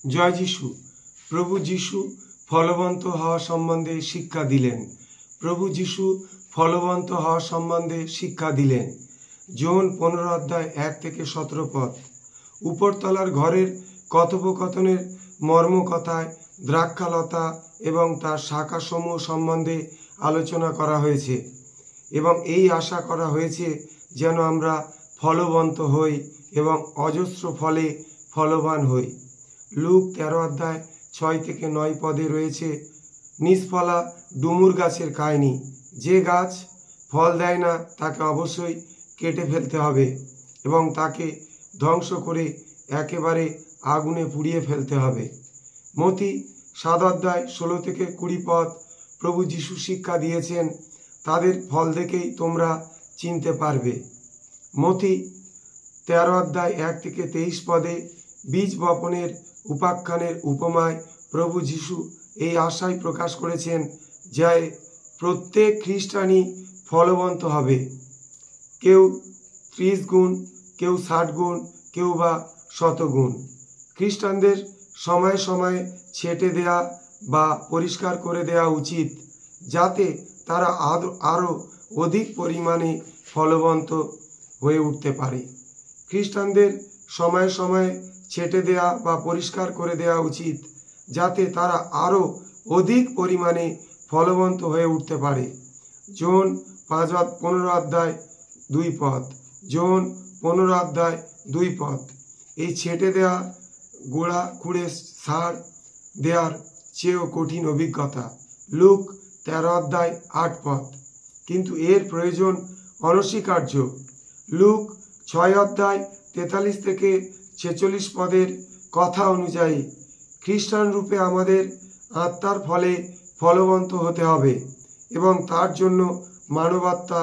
জয় যিশু। প্রভু যিশু ফলবন্ত হওয়া সম্বন্ধে শিক্ষা দিলেন। প্রভু যিশু ফলবন্ত হওয়া সম্বন্ধে শিক্ষা দিলেন। জন 15 অধ্যায় 1 থেকে 17 পদ। উপরতলার ঘরের কথোপকথনের মর্মকথায় দ্রাক্ষালতা এবং তার শাখাসমূহ সম্বন্ধে আলোচনা করা হয়েছে এবং এই আশা করা হয়েছে যেন আমরা ফলবন্ত হই এবং অজস্র ফলে ফলবান হই। লুক 13 অধ্যায় 6 থেকে 9 পদে রয়েছে নিষ্ফলা ডুমুর গাছের কাহিনী। যে গাছ ফল দেয় না তাকে অবশ্যই কেটে ফেলতে হবে এবং তাকে ধ্বংস করে একেবারে আগুনে পুড়িয়ে ফেলতে হবে। মতি 7 অধ্যায় 16 থেকে 20 পদ। প্রভু যিশু শিক্ষা দিয়েছেন, তাদের ফল দেখেই তোমরা চিনতে পারবে। মতি 13 অধ্যায় 1 থেকে 23 পদে বীজ বপনের উপাখ্যানের উপমায় প্রভু যিশু এই আশাই প্রকাশ করেছেন যে প্রত্যেক খ্রিস্টানই ফলবন্ত হবে। কেউ 30 গুণ, কেউ 60 গুণ, কেউ বা 100 গুণ। খ্রিস্টানদের সময়ে সময়ে ছেটে দেয়া বা পরিষ্কার করে দেওয়া উচিত, যাতে তারা আরও অধিক পরিমাণে ফলবন্ত হয়ে উঠতে পারে। খ্রিস্টানদের সময়ে সময়ে ছেটে দেয়া বা পরিষ্কার করে দেওয়া উচিত, যাতে তারা আরও অধিক পরিমাণে ফলবন্ত হয়ে উঠতে পারে। জন 15 অধ্যায় 2 পদ। জন 15 অধ্যায় 2 পদ। এই ছেটে দেয়া গোড়া খুঁড়ে সার দেওয়ার চেয়েও কঠিন অভিজ্ঞতা। লুক 13 অধ্যায় 8 পদ। কিন্তু এর প্রয়োজন অনস্বীকার্য। লুক 6 অধ্যায় 43 থেকে 46 পদের কথা অনুযায়ী খ্রিস্টান রূপে আমাদের আত্মার ফলে ফলবন্ত হতে হবে এবং তার জন্য মানবাত্মা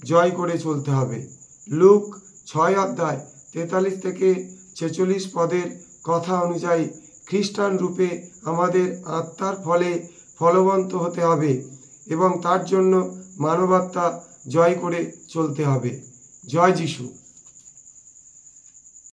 জয় করে চলতে হবে। লুক 6 অধ্যায় 43 থেকে 46 পদের কথা অনুযায়ী খ্রিস্টান রূপে আমাদের আত্মার ফলে ফলবন্ত হতে হবে এবং তার জন্য মানবাত্মা জয় করে চলতে হবে। জয় যিশু।